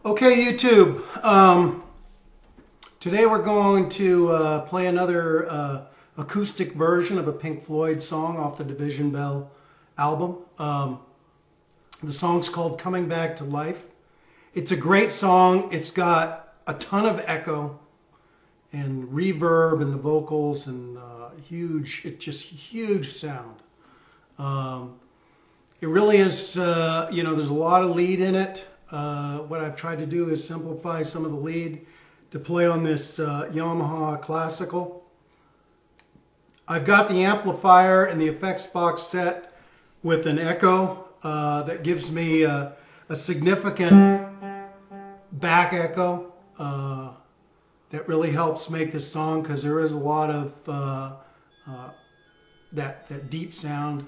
Okay, YouTube. Today we're going to play another acoustic version of a Pink Floyd song off the Division Bell album. The song's called Coming Back to Life. It's a great song. It's got a ton of echo and reverb in the vocals and huge sound. It really is, there's a lot of lead in it. What I've tried to do is simplify some of the lead to play on this Yamaha Classical. I've got the amplifier and the effects box set with an echo that gives me a significant back echo that really helps make this song, because there is a lot of that deep sound.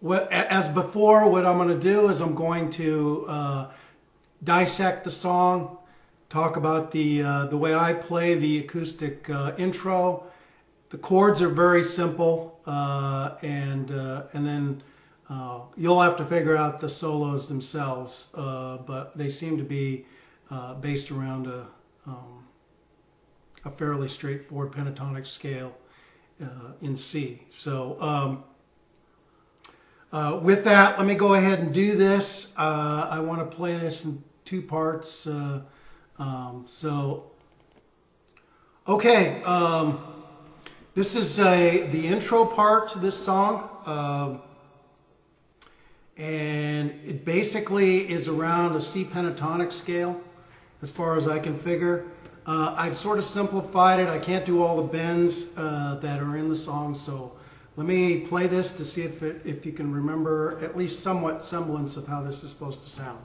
As before, what I'm going to do is I'm going to dissect the song, talk about the way I play the acoustic intro. The chords are very simple, and then you'll have to figure out the solos themselves, but they seem to be based around a fairly straightforward pentatonic scale in C. So with that, let me go ahead and do this. I want to play this in two parts. This is the intro part to this song, and it basically is around a C pentatonic scale, as far as I can figure. I've sort of simplified it. I can't do all the bends that are in the song, so let me play this to see if you can remember at least somewhat semblance of how this is supposed to sound.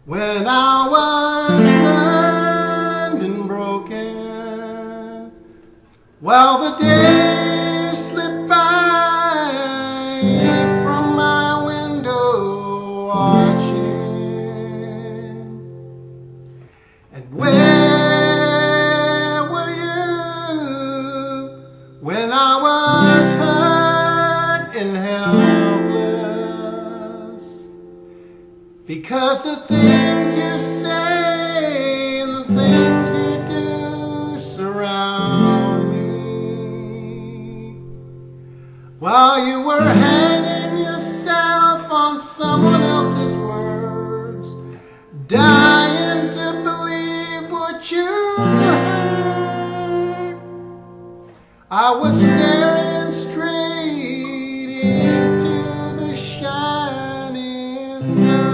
When I was burned and broken, while the days slipped by from my window watching, and where were you when I was hurt and helpless? Because the things you say and the things you do surround me, while you were hanging yourself on someone else's words, dying to believe what you heard. I was staring straight into the shining sun.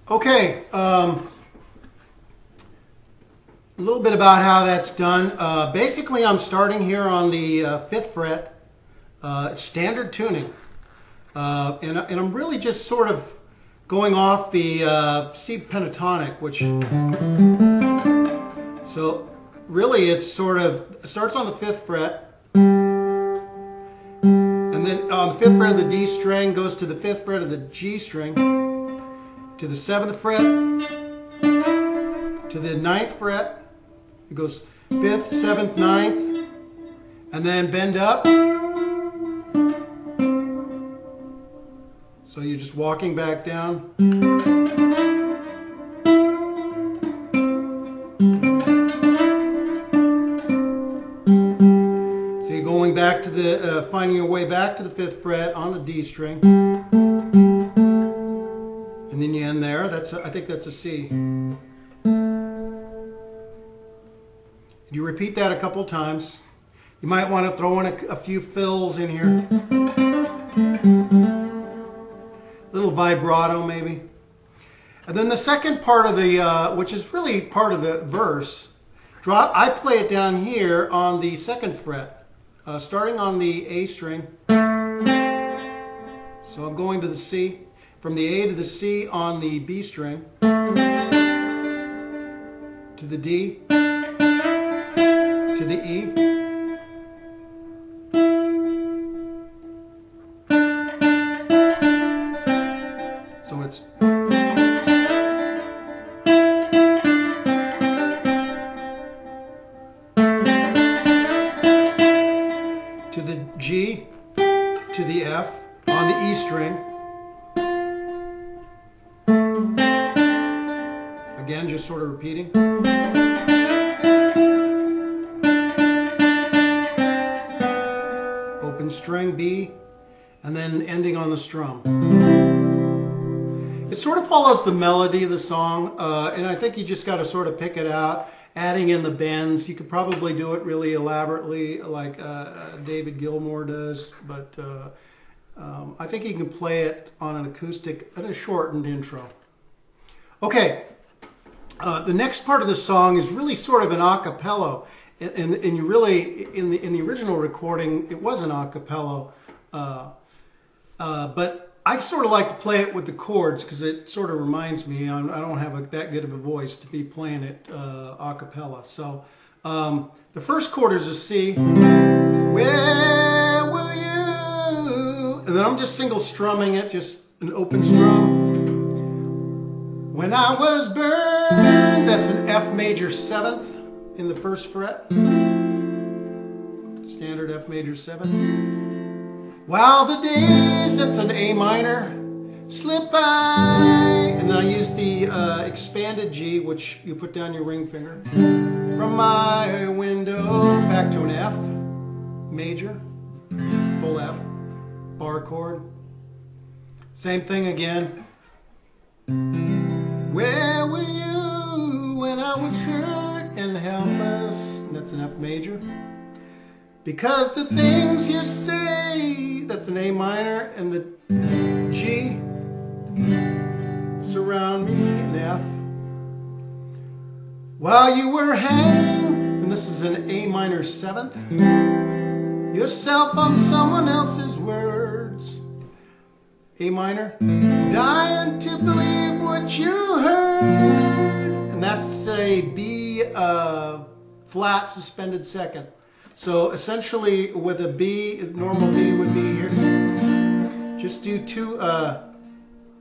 Okay, a little bit about how that's done. Basically, I'm starting here on the 5th fret, standard tuning, and I'm really just sort of going off the C pentatonic, which, so really it starts on the 5th fret, and then on the 5th fret of the D string goes to the 5th fret of the G string, to the 7th fret, to the 9th fret. It goes 5th, 7th, 9th, and then bend up. So you're just walking back down. So you're going back to the, finding your way back to the 5th fret on the D string. And then you end there. I think that's a C. You repeat that a couple times. You might want to throw in a few fills in here. Little vibrato maybe. And then the second part of the, which is really part of the verse, I play it down here on the 2nd fret, starting on the A string. So I'm going to the C, from the A to the C on the B string, to the D, to the E. So it's to the G, to the F on the E string. Again, just sort of repeating. Open string B, and then ending on the strum. It sort of follows the melody of the song, and I think you just got to sort of pick it out, adding in the bends. You could probably do it really elaborately like David Gilmour does, but I think you can play it on an acoustic and a shortened intro. Okay, the next part of the song is really sort of an acapella, and you really, in the original recording, it was an acapella, but I sort of like to play it with the chords because it sort of reminds me, I don't have that good of a voice to be playing it a cappella. So the first chord is a C. Where were you? And then I'm just single strumming it, just an open strum. When I was burned, that's an F major 7th in the 1st fret. Standard F major 7th. While the days, that's an A minor, slip by. And then I use the expanded G, which you put down your ring finger. From my window, back to an F major, full F, bar chord. Same thing again. Where were you when I was hurt and helpless? And that's an F major. Because the things you say, that's an A minor, and the G, surround me, an F. While you were hanging, and this is an A minor 7th, yourself on someone else's words, A minor, dying to believe what you heard, and that's a B flat suspended 2nd. So essentially with a B, normal B would be here. Just do two, you're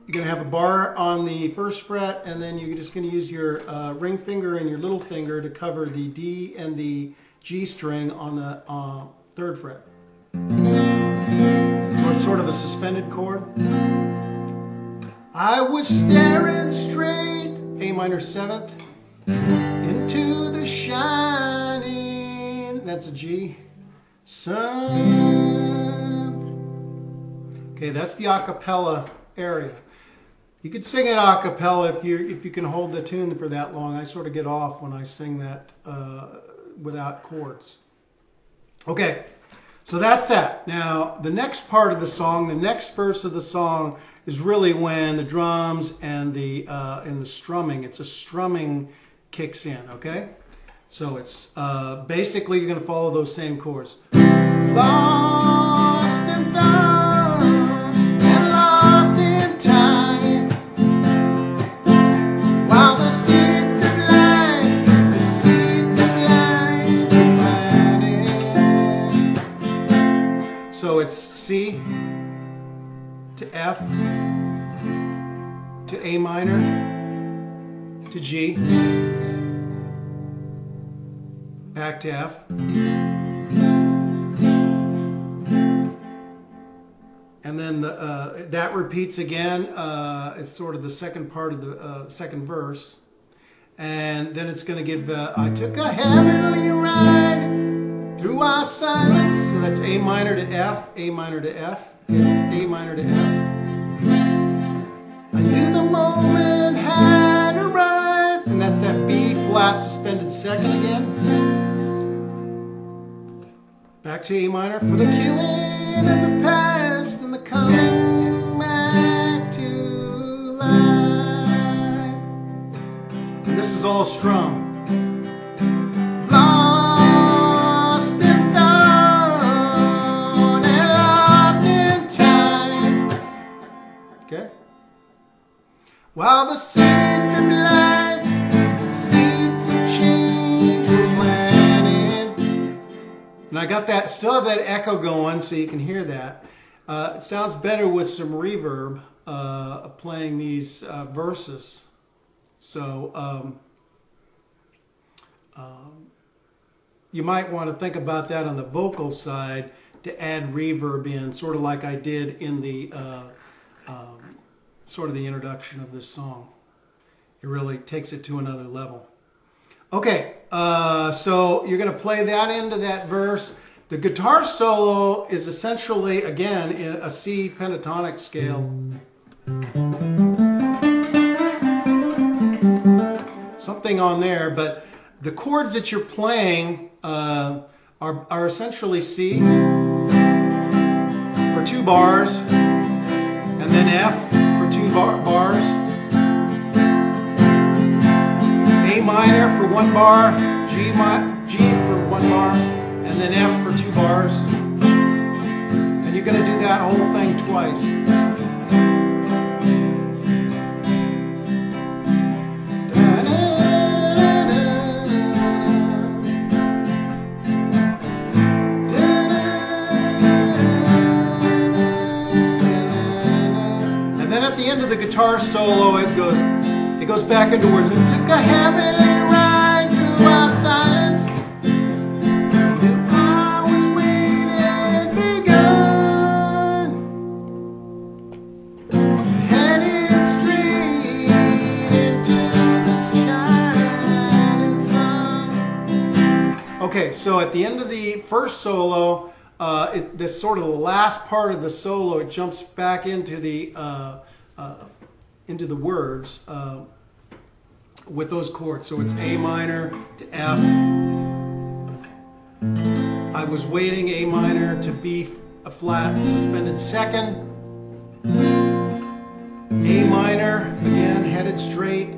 going to have a bar on the 1st fret, and then you're just going to use your ring finger and your little finger to cover the D and the G string on the 3rd fret. So it's sort of a suspended chord. I was staring straight, A minor 7th, into the shining, that's a G, sun. Okay, that's the acapella area. You could sing it a cappella if you can hold the tune for that long. I sort of get off when I sing that without chords. Okay, so that's that. Now, the next part of the song, the next verse of the song, is really when the drums and the strumming, it's a strumming kicks in, okay? So it's basically you're going to follow those same chords. Lost in thought and lost in time, while the seeds of life are planted. So it's C to F to A minor to G, back to F, and then that repeats again. It's sort of the second part of the second verse, and then it's going to give I took a heavenly ride through our silence. So that's A minor to F, A minor to F, A minor to F. I knew the moment flat suspended second again. Back to A minor for the killing of the past and the coming back to life. And this is all strum. Lost in thought and lost in time. Okay? While the seeds of life, seeds of change were planted. And I got that, still have that echo going so you can hear that. It sounds better with some reverb playing these verses. So you might want to think about that on the vocal side to add reverb in, sort of like I did in the sort of the introduction of this song. It really takes it to another level. Okay, so you're going to play that into that verse. The guitar solo is essentially, again, in a C pentatonic scale. Something on there, but the chords that you're playing are essentially C for 2 bars, and then F for 2 bars, A minor for 1 bar, G for 1 bar, and then F for 2 bars. And you're going to do that whole thing twice. And then at the end of the guitar solo, it goes back into words. It took a heavenly ride through our silence. Knew I was waiting begun. Headed straight into the shining sun. Okay, so at the end of the first solo, this sort of the last part of the solo, it jumps back into the words with those chords. So it's A minor to F. I was waiting, A minor to B, a flat suspended second. A minor, again, headed straight.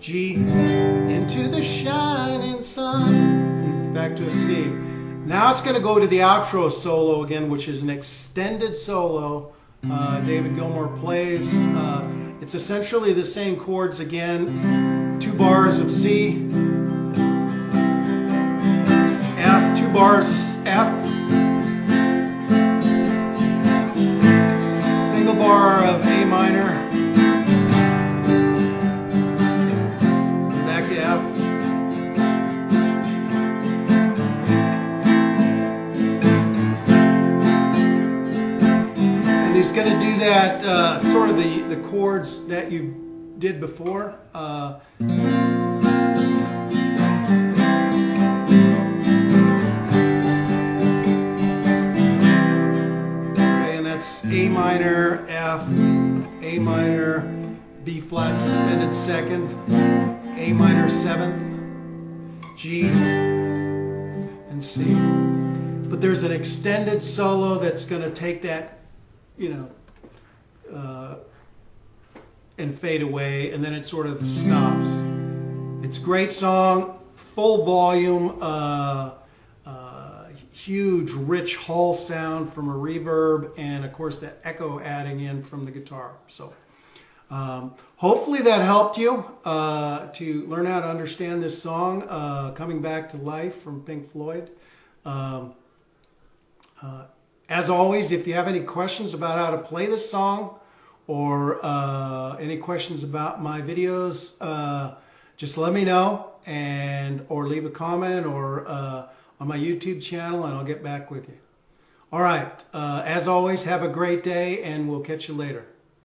G, into the shining sun. And back to a C. Now it's going to go to the outro solo again, which is an extended solo. David Gilmour plays. It's essentially the same chords again. 2 bars of C, F, 2 bars of F, single bar of A minor, back to F. And he's going to do that sort of the chords that you did before. Okay, and that's A minor, F, A minor, B flat suspended second, A minor 7th, G, and C. But there's an extended solo that's going to take that, you know, and fade away, and then it sort of stops. It's a great song, full volume, huge rich hull sound from a reverb, and of course that echo adding in from the guitar. So hopefully that helped you to learn how to understand this song, Coming Back to Life from Pink Floyd. As always, if you have any questions about how to play this song, or any questions about my videos, just let me know, or leave a comment, or on my YouTube channel, and I'll get back with you. All right, as always, have a great day, and we'll catch you later.